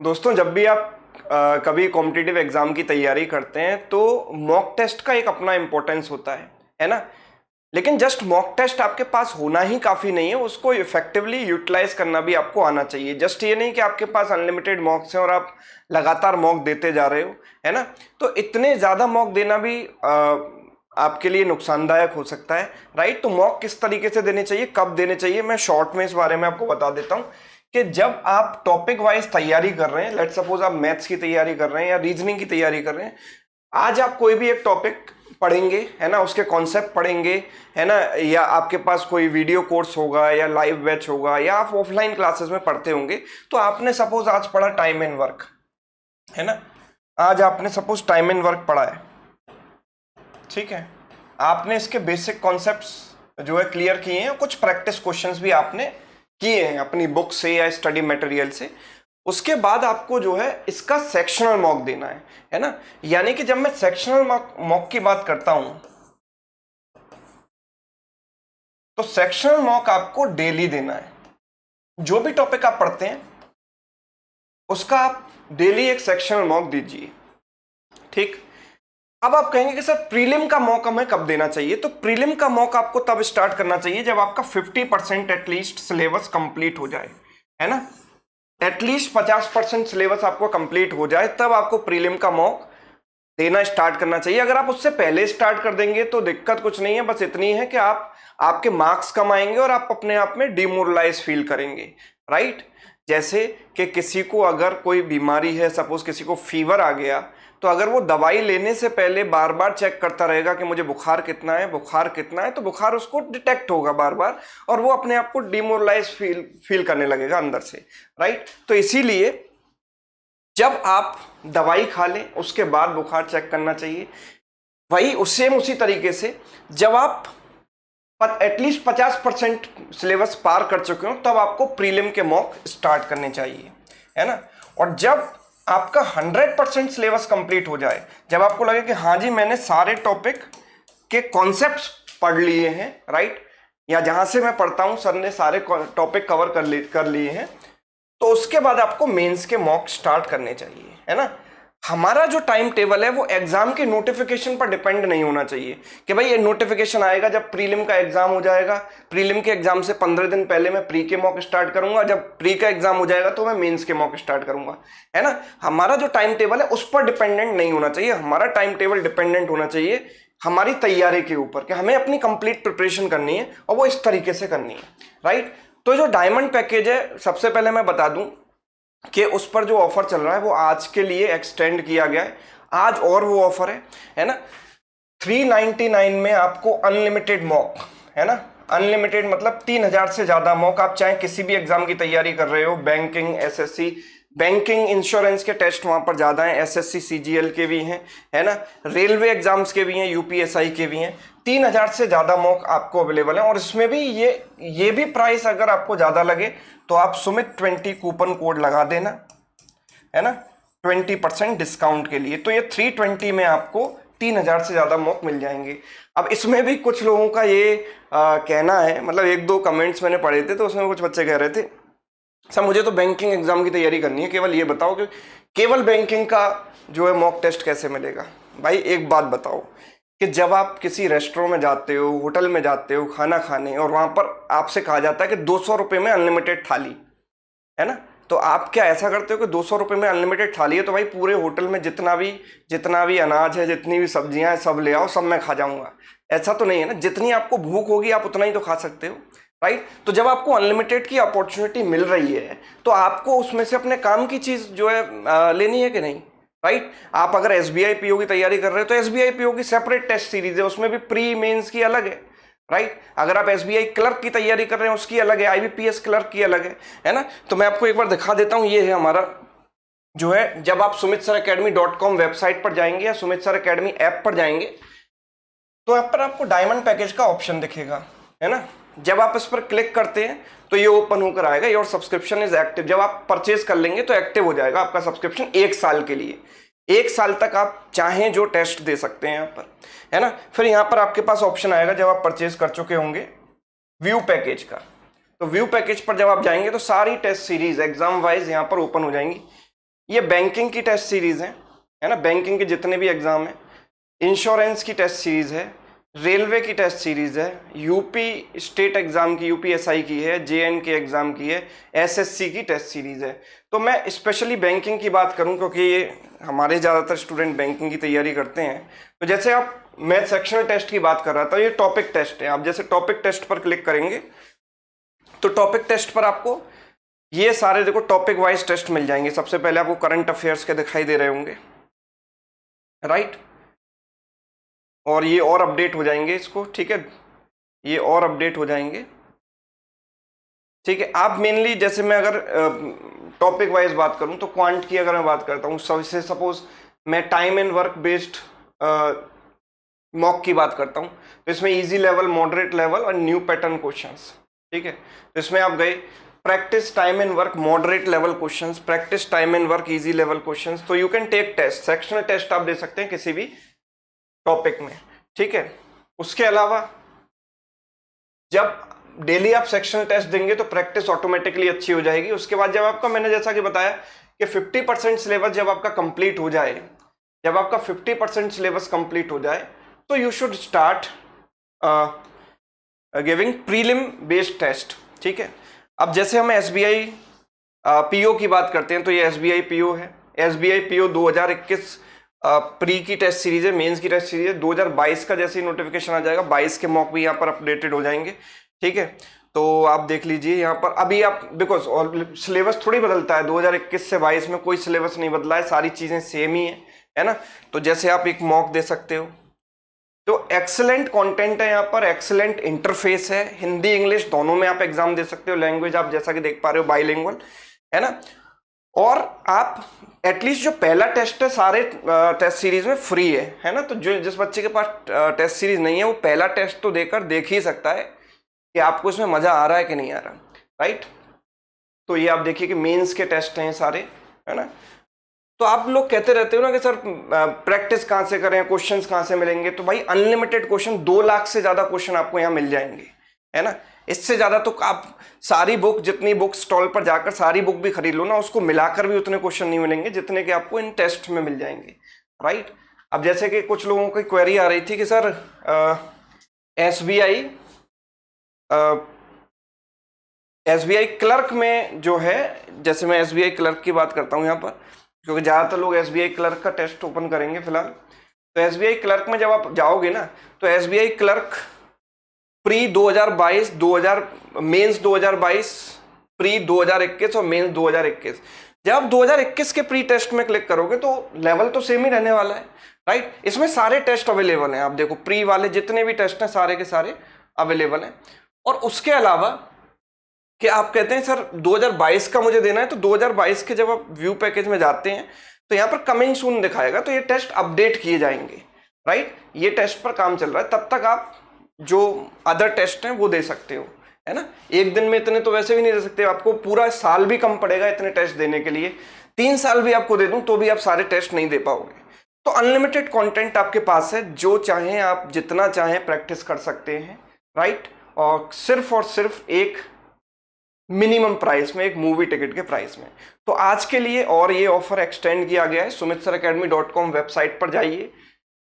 दोस्तों, जब भी आप कभी कॉम्पिटिटिव एग्जाम की तैयारी करते हैं तो मॉक टेस्ट का एक अपना इंपॉर्टेंस होता है ना। लेकिन जस्ट मॉक टेस्ट आपके पास होना ही काफ़ी नहीं है, उसको इफेक्टिवली यूटिलाइज करना भी आपको आना चाहिए। जस्ट ये नहीं कि आपके पास अनलिमिटेड मॉक्स हैं और आप लगातार मॉक देते जा रहे हो, है ना। तो इतने ज़्यादा मॉक देना भी आपके लिए नुकसानदायक हो सकता है, राइट। तो मॉक किस तरीके से देने चाहिए, कब देने चाहिए, मैं शॉर्ट में इस बारे में आपको बता देता हूँ कि जब आप टॉपिक वाइज तैयारी कर रहे हैं, लेट सपोज आप मैथ्स की तैयारी कर रहे हैं या रीजनिंग की तैयारी कर रहे हैं, आज आप कोई भी एक टॉपिक पढ़ेंगे, है ना, उसके कॉन्सेप्ट पढ़ेंगे, है ना, या आपके पास कोई वीडियो कोर्स होगा या लाइव बैच होगा या आप ऑफलाइन क्लासेस में पढ़ते होंगे। तो आपने सपोज आज पढ़ा टाइम एंड वर्क, है ना, आज आपने सपोज टाइम एंड वर्क पढ़ा है, ठीक है। आपने इसके बेसिक कॉन्सेप्ट्स जो है क्लियर किए हैं, कुछ प्रैक्टिस क्वेश्चंस भी आपने किए हैं अपनी बुक से या स्टडी मटेरियल से। उसके बाद आपको जो है इसका सेक्शनल मॉक देना है ना। यानी कि जब मैं सेक्शनल मॉक की बात करता हूं तो सेक्शनल मॉक आपको डेली देना है। जो भी टॉपिक आप पढ़ते हैं उसका आप डेली एक सेक्शनल मॉक दीजिए, ठीक। अब आप कहेंगे कि सर प्रीलिम का मॉक हमें कब देना चाहिए। तो प्रीलिम का मॉक आपको तब स्टार्ट करना चाहिए जब आपका 50% एटलीस्ट सिलेबस कंप्लीट हो जाए, है ना। एटलीस्ट 50% सिलेबस आपको कंप्लीट हो जाए तब आपको प्रीलिम का मॉक देना स्टार्ट करना चाहिए। अगर आप उससे पहले स्टार्ट कर देंगे तो दिक्कत कुछ नहीं है, बस इतनी है कि आपके मार्क्स कम आएंगे और आप अपने आप में डिमोरलाइज फील करेंगे, राइट। जैसे कि किसी को अगर कोई बीमारी है, सपोज किसी को फीवर आ गया, तो अगर वो दवाई लेने से पहले बार बार चेक करता रहेगा कि मुझे बुखार कितना है, बुखार कितना है, तो बुखार उसको डिटेक्ट होगा बार बार और वो अपने आप को डिमोरलाइज फील करने लगेगा अंदर से, राइट। तो इसीलिए जब आप दवाई खा लें उसके बाद बुखार चेक करना चाहिए। वही उसी तरीके से जब आप एटलीस्ट 50% सिलेबस पार कर चुके हो तब आपको प्रीलिम के मॉक स्टार्ट करने चाहिए, है ना। और जब आपका 100% सिलेबस कंप्लीट हो जाए, जब आपको लगे कि हाँ जी मैंने सारे टॉपिक के कॉन्सेप्ट्स पढ़ लिए हैं, राइट, या जहां से मैं पढ़ता हूं सर ने सारे टॉपिक कवर कर लिए हैं, तो उसके बाद आपको मेंस के मॉक स्टार्ट करने चाहिए, है ना। हमारा जो टाइम टेबल है वो एग्जाम के नोटिफिकेशन पर डिपेंड नहीं होना चाहिए कि भाई ये नोटिफिकेशन आएगा जब प्रीलिम का एग्जाम हो जाएगा, प्रीलिम के एग्जाम से 15 दिन पहले मैं प्री के मॉक स्टार्ट करूंगा, जब प्री का एग्जाम हो जाएगा तो मैं मेंस के मॉक स्टार्ट करूंगा, है ना। हमारा जो टाइम टेबल है उस पर डिपेंडेंट नहीं होना चाहिए। हमारा टाइम टेबल डिपेंडेंट होना चाहिए हमारी तैयारी के ऊपर कि हमें अपनी कंप्लीट प्रिपरेशन करनी है और वो इस तरीके से करनी है, राइट। तो जो डायमंड पैकेज है, सबसे पहले मैं बता दूं कि उस पर जो ऑफर चल रहा है वो आज के लिए एक्सटेंड किया गया है। आज और वो ऑफर है ना, 399 में आपको अनलिमिटेड मॉक, है ना। अनलिमिटेड मतलब 3000 से ज्यादा मॉक। आप चाहे किसी भी एग्जाम की तैयारी कर रहे हो, बैंकिंग, एसएससी, बैंकिंग, इंश्योरेंस के टेस्ट वहां पर ज्यादा हैं, एसएससी सीजीएल के भी हैं, है ना, रेलवे एग्जाम्स के भी हैं, यूपीएसआई के भी हैं। 3000 से ज्यादा मॉक आपको अवेलेबल है। और इसमें भी ये भी प्राइस अगर आपको ज्यादा लगे तो आप सुमित 20 कूपन कोड लगा देना, है ना, 20% डिस्काउंट के लिए। तो ये 320 में आपको 3000 से ज्यादा मॉक मिल जाएंगे। अब इसमें भी कुछ लोगों का ये कहना है, मतलब एक दो कमेंट्स मैंने पढ़े थे तो उसमें कुछ बच्चे कह रहे थे सर मुझे तो बैंकिंग एग्जाम की तैयारी करनी है, केवल ये बताओ कि केवल बैंकिंग का जो है मॉक टेस्ट कैसे मिलेगा। भाई एक बात बताओ कि जब आप किसी रेस्टोरेंट में जाते हो, होटल में जाते हो खाना खाने, और वहां पर आपसे कहा जाता है कि 200 रुपये में अनलिमिटेड थाली, है ना, तो आप क्या ऐसा करते हो कि 200 रुपये में अनलिमिटेड थाली है तो भाई पूरे होटल में जितना भी अनाज है, जितनी भी सब्जियां हैं सब ले आओ, सब मैं खा जाऊंगा। ऐसा तो नहीं है ना, जितनी आपको भूख होगी आप उतना ही तो खा सकते हो, राइट। तो जब आपको अनलिमिटेड की अपॉर्चुनिटी मिल रही है तो आपको उसमें से अपने काम की चीज जो है लेनी है कि नहीं, राइट। आप अगर एसबीआई पीओ की तैयारी कर रहे हो तो एसबीआई पीओ की सेपरेट टेस्ट सीरीज है, उसमें भी प्री मेंस की अलग है, राइट। अगर आप एसबीआई क्लर्क की तैयारी कर रहे हैं उसकी अलग है, आईबीपीएस क्लर्क की अलग है ना। तो मैं आपको एक बार दिखा देता हूं, ये है हमारा जो है, जब आप sumitsaracademy.com वेबसाइट पर जाएंगे या सुमित सर अकेडमी ऐप पर जाएंगे तो यहाँ पर आपको डायमंड पैकेज का ऑप्शन दिखेगा, है ना। जब आप इस पर क्लिक करते हैं तो ये ओपन होकर आएगा, योर सब्सक्रिप्शन इज एक्टिव। जब आप परचेज कर लेंगे तो एक्टिव हो जाएगा आपका सब्सक्रिप्शन 1 साल के लिए। 1 साल तक आप चाहें जो टेस्ट दे सकते हैं यहाँ पर, है ना। फिर यहाँ पर आपके पास ऑप्शन आएगा जब आप परचेज कर चुके होंगे व्यू पैकेज का। तो व्यू पैकेज पर जब आप जाएंगे तो सारी टेस्ट सीरीज एग्जाम वाइज यहाँ पर ओपन हो जाएंगी। ये बैंकिंग की टेस्ट सीरीज है ना, बैंकिंग के जितने भी एग्जाम है, इंश्योरेंस की टेस्ट सीरीज है, रेलवे की टेस्ट सीरीज है, यूपी स्टेट एग्जाम की, यूपीएसआई की है, जेएनके एग्जाम की है, एसएससी की टेस्ट सीरीज है। तो मैं स्पेशली बैंकिंग की बात करूं क्योंकि ये हमारे ज़्यादातर स्टूडेंट बैंकिंग की तैयारी करते हैं। तो जैसे आप, मैं सेक्शनल टेस्ट की बात कर रहा था, ये टॉपिक टेस्ट है। आप जैसे टॉपिक टेस्ट पर क्लिक करेंगे तो टॉपिक टेस्ट पर आपको ये सारे देखो टॉपिक वाइज टेस्ट मिल जाएंगे। सबसे पहले आपको करंट अफेयर्स के दिखाई दे रहे होंगे, राइट, और ये और अपडेट हो जाएंगे इसको, ठीक है, ये और अपडेट हो जाएंगे, ठीक है। आप मेनली जैसे मैं अगर टॉपिक वाइज बात करूं तो क्वांट की अगर मैं बात करता हूं, सबसे सपोज मैं time and work based mock की बात करता हूं, तो इसमें इजी लेवल, मॉडरेट लेवल और न्यू पैटर्न क्वेश्चंस, ठीक है। तो इसमें आप गए practice time and work moderate level questions, practice time and work easy level questions. तो you can take test, sectional test आप दे सकते हैं किसी भी टॉपिक में, ठीक है। उसके अलावा जब डेली आप सेक्शनल टेस्ट देंगे तो प्रैक्टिस ऑटोमेटिकली अच्छी हो जाएगी। उसके बाद जब आपका, मैंने जैसा कि बताया कि 50% सिलेबस जब आपका कंप्लीट हो जाए, जब आपका 50% सिलेबस कंप्लीट हो जाए तो you should start giving prelim based test, ठीक है। अब जैसे हम एसबीआई पीओ की बात करते हैं तो ये एसबीआई पीओ है। एसबीआई पीओ 2021 प्री की टेस्ट सीरीज है, मेंस की टेस्ट सीरीज है। 2022 का जैसे ही नोटिफिकेशन आ जाएगा, 22 के मॉक भी यहाँ पर अपडेटेड हो जाएंगे, ठीक है। तो आप देख लीजिए यहाँ पर, अभी आप बिकॉज और सिलेबस थोड़ी बदलता है, 2021 से 22 में कोई सिलेबस नहीं बदला है, सारी चीजें सेम ही है ना। तो जैसे आप एक मॉक दे सकते हो, तो एक्सेलेंट कंटेंट है यहाँ पर, एक्सेलेंट इंटरफेस है, हिंदी इंग्लिश दोनों में आप एग्जाम दे सकते हो। लैंग्वेज आप जैसा कि देख पा रहे हो बाइलिंगुअल है ना। और आप एटलीस्ट जो पहला टेस्ट है सारे टेस्ट सीरीज में फ्री है ना। तो जो जिस बच्चे के पास टेस्ट सीरीज नहीं है वो पहला टेस्ट तो देख ही सकता है कि आपको इसमें मजा आ रहा है कि नहीं आ रहा, राइट। तो ये आप देखिए कि मेंस के टेस्ट हैं सारे, है ना। तो आप लोग कहते रहते हो ना कि सर प्रैक्टिस कहाँ से करें, क्वेश्चंस कहाँ से मिलेंगे। तो भाई अनलिमिटेड क्वेश्चन, 2 लाख से ज्यादा क्वेश्चन आपको यहाँ मिल जाएंगे, है ना। इससे ज्यादा तो आप सारी बुक, जितनी बुक स्टॉल पर जाकर सारी बुक भी खरीद लो ना, उसको मिलाकर भी उतने क्वेश्चन नहीं मिलेंगे जितने कि आपको इन टेस्ट में मिल जाएंगे, राइट। अब जैसे कि कुछ लोगों की क्वेरी आ रही थी कि सर एसबीआई क्लर्क में जो है, जैसे मैं एसबीआई क्लर्क की बात करता हूँ यहाँ पर, क्योंकि ज्यादातर लोग एसबीआई क्लर्क का टेस्ट ओपन करेंगे फिलहाल। तो एसबीआई क्लर्क में जब आप जाओगे ना, तो SBI clerk pre 2022, mains 2022, pre 2021 और मेंस 2021। जब आप 2021 के प्री टेस्ट में क्लिक करोगे तो लेवल तो सेम ही रहने वाला है, राइट। इसमें सारे टेस्ट अवेलेबल हैं, आप देखो प्री वाले जितने भी टेस्ट हैं सारे के सारे अवेलेबल हैं। और उसके अलावा कि आप कहते हैं सर 2022 का मुझे देना है, तो 2022 के जब आप व्यू पैकेज में जाते हैं तो यहाँ पर कमिंग सून दिखाएगा, तो ये टेस्ट अपडेट किए जाएंगे, राइट। ये टेस्ट पर काम चल रहा है, तब तक आप जो अदर टेस्ट हैं वो दे सकते हो, है ना। एक दिन में इतने तो वैसे भी नहीं दे सकते, आपको पूरा साल भी कम पड़ेगा इतने टेस्ट देने के लिए। 3 साल भी आपको दे दूं तो भी आप सारे टेस्ट नहीं दे पाओगे। तो अनलिमिटेड कंटेंट आपके पास है, जो चाहें आप जितना चाहें प्रैक्टिस कर सकते हैं, राइट। और सिर्फ एक मिनिमम प्राइस में, एक मूवी टिकट के प्राइस में। तो आज के लिए और ये ऑफर एक्सटेंड किया गया है। sumitsaracademy.com वेबसाइट पर जाइए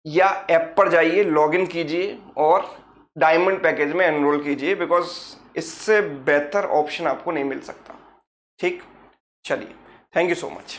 या ऐप पर जाइए, लॉगिन कीजिए और डायमंड पैकेज में एनरोल कीजिए, बिकॉज इससे बेहतर ऑप्शन आपको नहीं मिल सकता, ठीक। चलिए, थैंक यू सो मच।